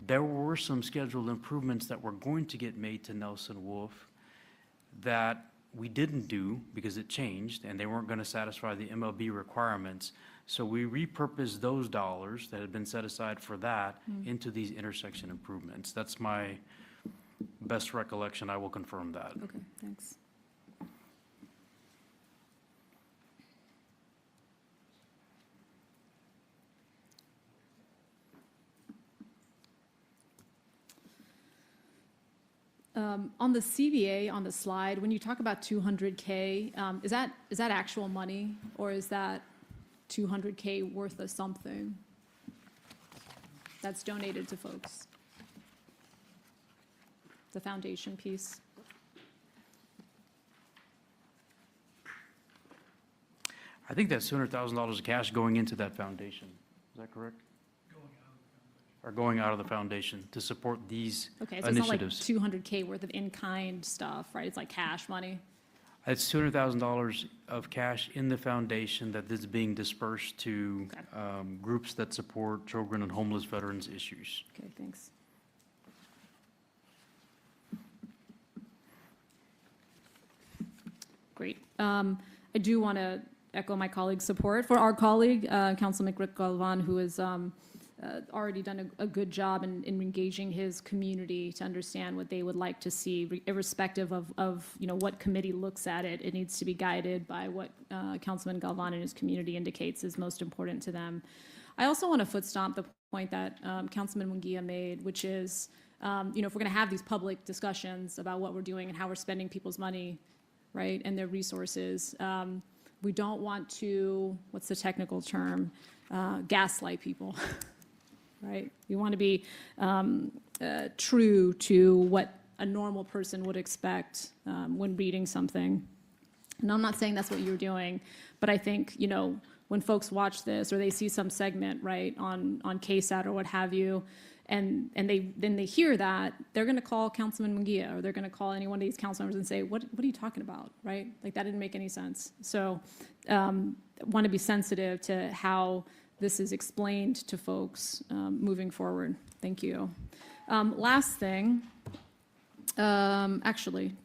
there were some scheduled improvements that were going to get made to Nelson Wolf that we didn't do because it changed and they weren't going to satisfy the MLB requirements. So we repurposed those dollars that had been set aside for that into these intersection improvements. That's my best recollection. I will confirm that. Okay, thanks. On the CVA, on the slide, when you talk about 200K, is that actual money, or is that 200K worth of something that's donated to folks? The foundation piece. I think that's $200,000 of cash going into that foundation. Is that correct? Are going out of the foundation to support these Okay, so initiatives. it's not like 200K worth of in-kind stuff, right? It's like cash money. It's $200,000 of cash in the foundation that is being dispersed to Okay. Groups that support children and homeless veterans issues. Okay, thanks. Great. I do want to echo my colleague's support for our colleague, Councilman Rick Galvan, who has already done a good job in engaging his community to understand what they would like to see, irrespective of what committee looks at it. It needs to be guided by what Councilman Galvan and his community indicates is most important to them. I also want to foot stomp the point that Councilman Munguia made, which is, if we're going to have these public discussions about what we're doing and how we're spending people's money, right, and their resources, we don't want to, what's the technical term, gaslight people. Right? We want to be true to what a normal person would expect when reading something. And I'm not saying that's what you're doing, but I think, when folks watch this or they see some segment, right, on KSAT or what have you, and they hear that, they're going to call Councilman Munguia or they're going to call any one of these council members and say, what are you talking about, right? Like, that didn't make any sense. So want to be sensitive to how this is explained to folks moving forward. Thank you. Last thing, actually,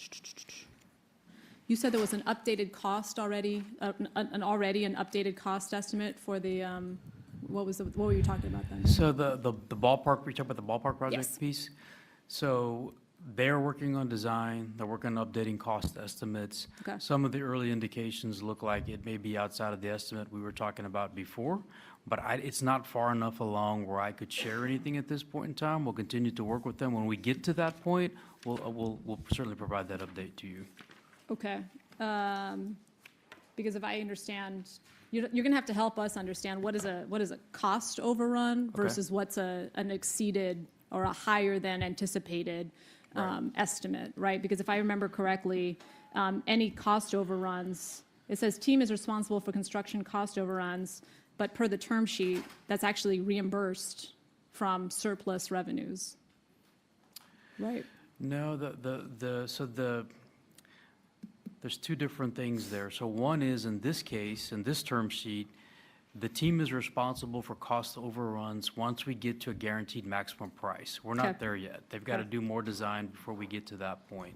you said there was an updated cost already, an updated cost estimate for the, what were you talking about then? So the ballpark, we talked about the ballpark project Yes. piece. So they're working on design, they're working on updating cost estimates. Okay. Some of the early indications look like it may be outside of the estimate we were talking about before, but it's not far enough along where I could share anything at this point in time. We'll continue to work with them. When we get to that point, we'll certainly provide that update to you. Okay. Because if I understand, you're going to have to help us understand what is a cost overrun versus what's an exceeded or a higher than anticipated estimate, right? Because if I remember correctly, any cost overruns, it says team is responsible for construction cost overruns, but per the term sheet, that's actually reimbursed from surplus revenues, right? No, there's two different things there. So one is, in this case, in this term sheet, the team is responsible for cost overruns once we get to a guaranteed maximum price. We're not there yet. They've got to do more design before we get to that point.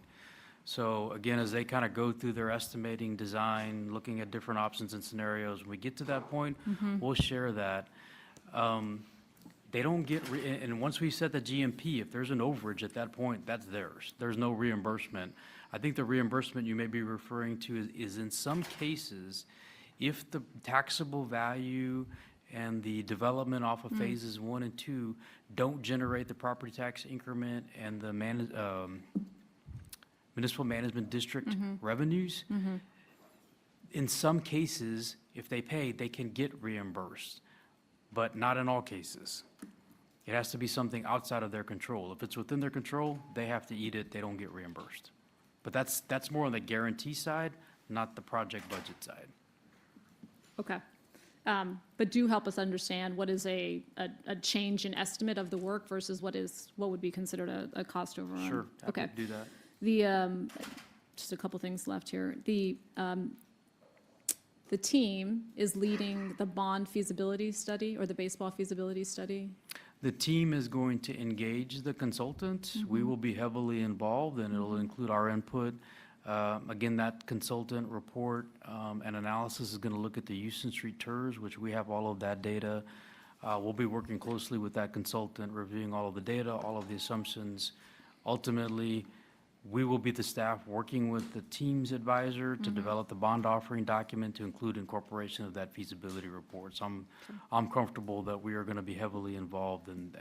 So again, as they kind of go through their estimating design, looking at different options and scenarios, when we get to that point, we'll share that. They don't get, and once we set the GMP, if there's an overage at that point, that's theirs. There's no reimbursement. I think the reimbursement you may be referring to is in some cases, if the taxable value and the development off of phases 1 and 2 don't generate the property tax increment and the municipal management district revenues, in some cases, if they pay, they can get reimbursed, but not in all cases. It has to be something outside of their control. If it's within their control, they have to eat it, they don't get reimbursed. But that's more on the guarantee side, not the project budget side. Okay. But do help us understand what is a change in estimate of the work versus what would be considered a cost overrun. Sure, happy Okay. to do that. Just a couple things left here. The team is leading the bond feasibility study or the baseball feasibility study. The team is going to engage the consultant. We will be heavily involved, and it'll include our input. Again, that consultant report and analysis is going to look at the Houston Street TERS, which we have all of that data. We'll be working closely with that consultant, reviewing all of the data, all of the assumptions. Ultimately, we will be the staff working with the team's advisor to develop the bond offering document to include incorporation of that feasibility report. So I'm comfortable that we are going to be heavily involved, and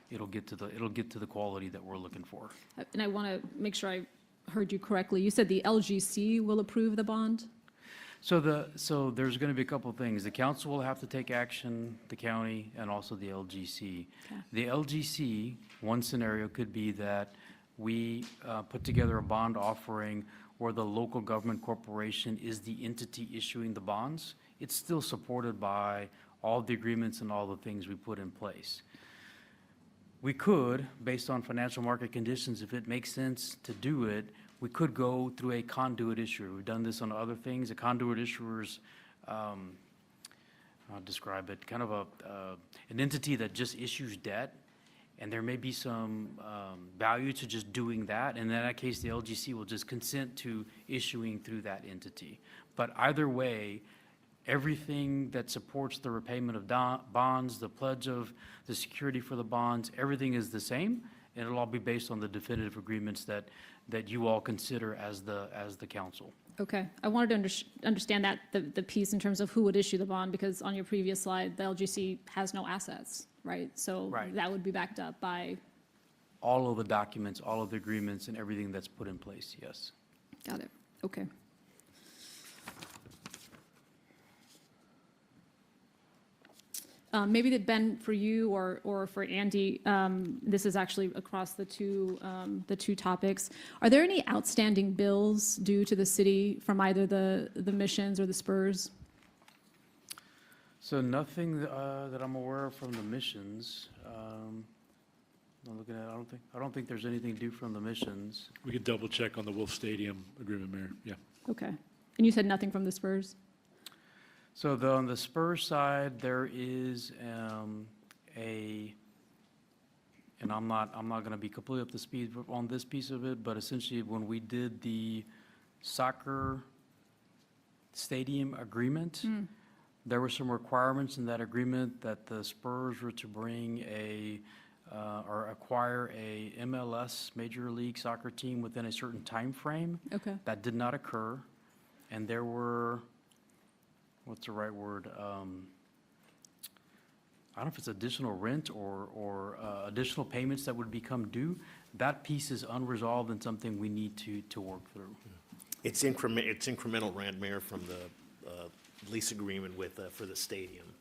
it'll get to the quality that we're looking for. And I want to make sure I heard you correctly. You said the LGC will approve the bond? So there's going to be a couple of things. The council will have to take action, the county, and also the LGC. Okay. The LGC, one scenario could be that we put together a bond offering where the local government corporation is the entity issuing the bonds. It's still supported by all the agreements and all the things we put in place. We could, based on financial market conditions, if it makes sense to do it, we could go through a conduit issuer. We've done this on other things. A conduit issuer's, I'll describe it, kind of an entity that just issues debt, and there may be some value to just doing that. And in that case, the LGC will just consent to issuing through that entity. But either way, everything that supports the repayment of bonds, the pledge of the security for the bonds, everything is the same, and it'll all be based on the definitive agreements that you all consider as the council. Okay. I wanted to understand that, the piece in terms of who would issue the bond, because on your previous slide, the LGC has no assets, right? So Right. that would be backed up by, All of the documents, all of the agreements, and everything that's put in place, yes. got it. Okay. Maybe that, Ben, for you or for Andy, this is actually across the two topics. Are there any outstanding bills due to the city from either the missions or the Spurs? So nothing that I'm aware of from the missions. I'm looking at, I don't think there's anything due from the missions. We could double check on the Wolf Stadium agreement, Mayor. Yeah. Okay. And you said nothing from the Spurs? So on the Spurs side, there is and I'm not going to be completely up to speed on this piece of it, but essentially when we did the soccer stadium agreement, there were some requirements in that agreement that the Spurs were to bring or acquire a MLS, Major League Soccer team, within a certain time frame. Okay. That did not occur, and there were, what's the right word? I don't know if it's additional rent or additional payments that would become due. That piece is unresolved and something we need to work through. It's incremental rent, Mayor, from the lease agreement for the stadium.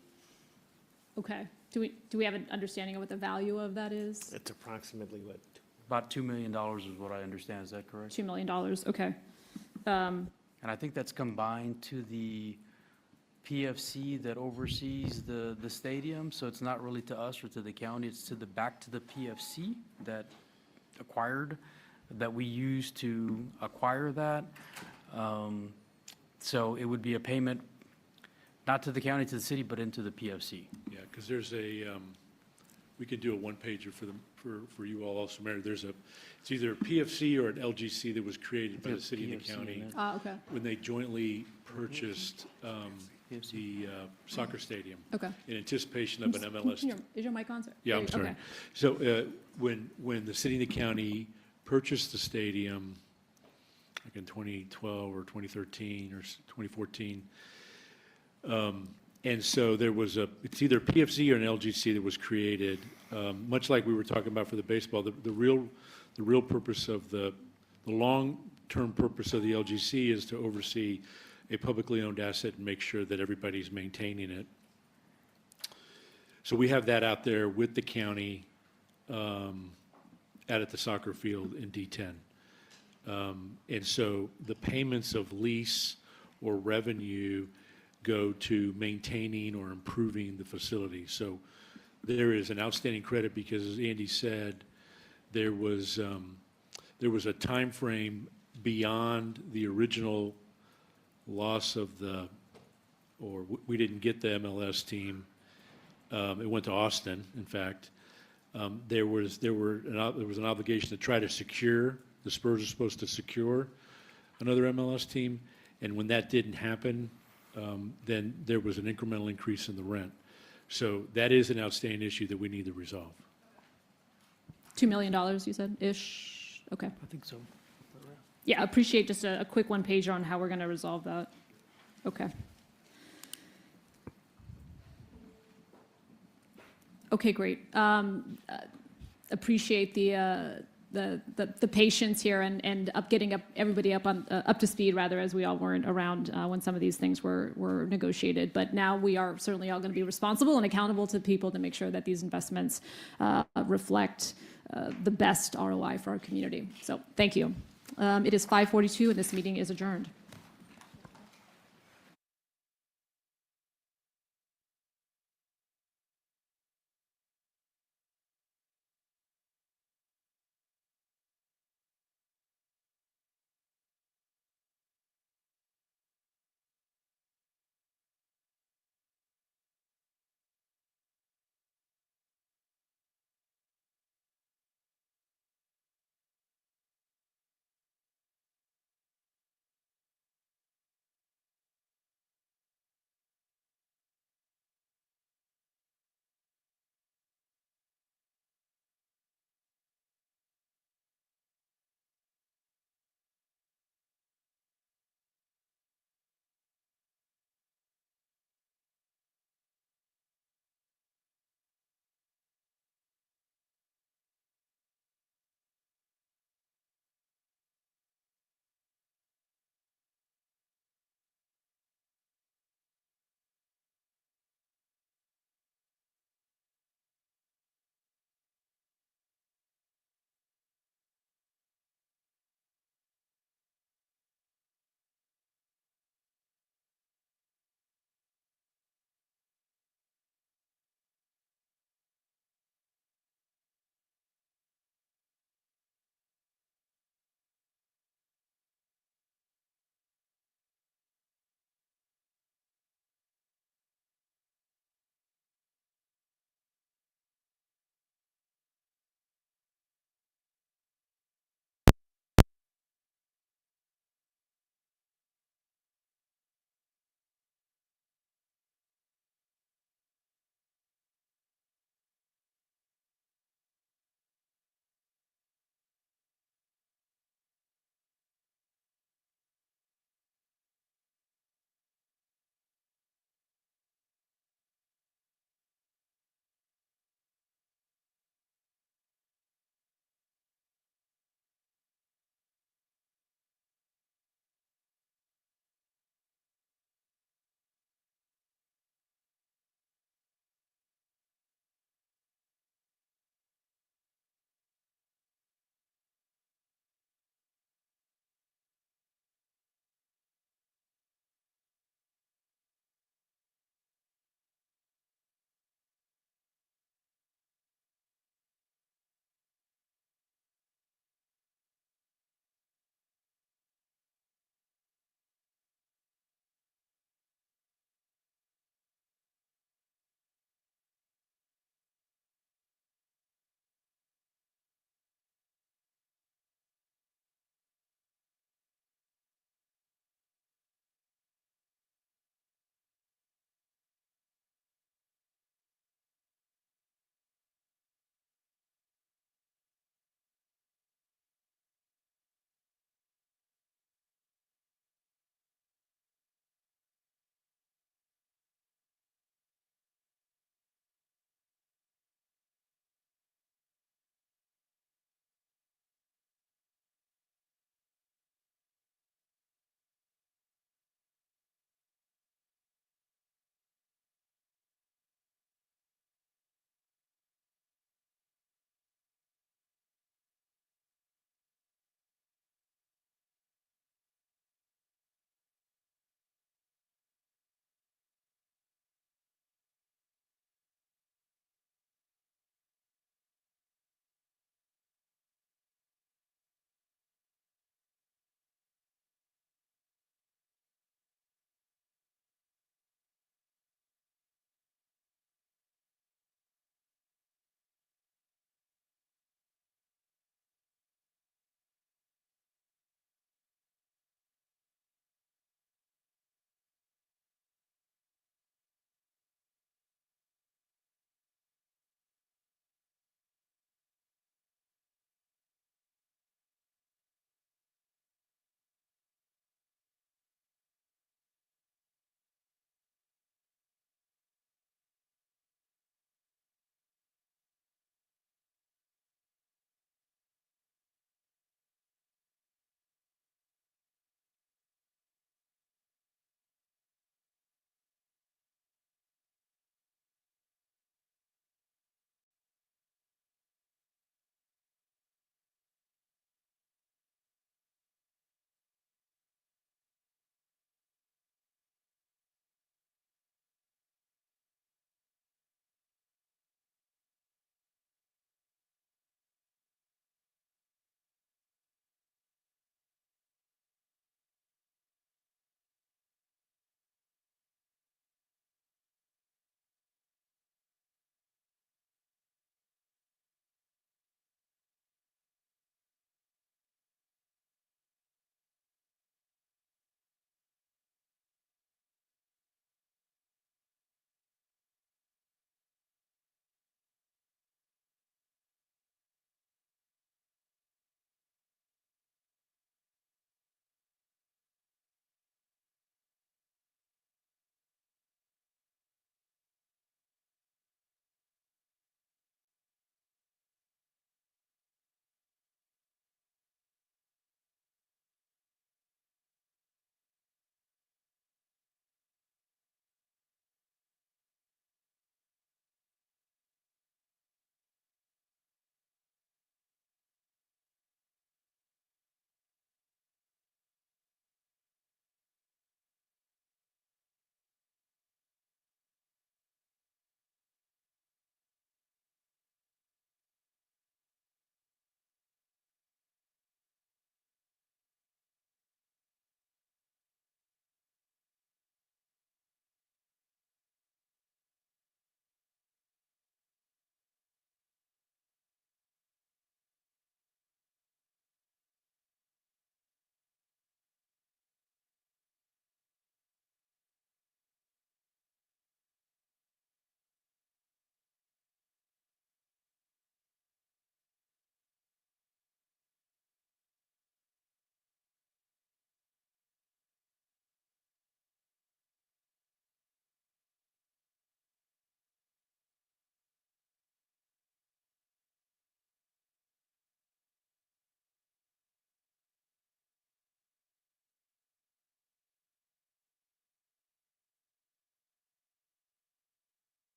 Okay. Do we have an understanding of what the value of that is? It's approximately what? About $2 million is what I understand, is that correct? $2 million, okay. And I think that's combined to the PFC that oversees the stadium, so it's not really to us or to the county, it's back to the PFC that we use to acquire that. So it would be a payment, not to the county, to the city, but into the PFC. Yeah, because there's we could do a one-pager for you all also, Mayor. It's either a PFC or an LGC that was created by the city and the PFC, county isn't it? Okay, when they jointly purchased the soccer stadium okay. in anticipation of an MLS. Is your mic on, sir? Yeah, I'm Okay. sorry. So when the city and the county purchased the stadium, like in 2012 or 2013 or 2014, and so there was it's either PFC or an LGC that was created, much like we were talking about for the baseball. The real purpose of the long-term purpose of the LGC is to oversee a publicly owned asset and make sure that everybody's maintaining it. So we have that out there with the county out at the soccer field in D10. And so the payments of lease or revenue go to maintaining or improving the facility. So there is an outstanding credit because, as Andy said, there was a time frame beyond the original loss of we didn't get the MLS team, It went to Austin, in fact. There was an obligation to try to secure, the Spurs are supposed to secure another MLS team, and when that didn't happen, then there was an incremental increase in the rent. So that is an outstanding issue that we need to resolve. $2 million, you said, ish? Okay. I think so. Yeah, appreciate just a quick one-pager on how we're going to resolve that. Okay. Okay, great. Appreciate the patience here and getting everybody up to speed, rather, as we all weren't around when some of these things were negotiated. But now we are certainly all going to be responsible and accountable to people to make sure that these investments reflect the best ROI for our community. So thank you. It is 5:42 and this meeting is adjourned.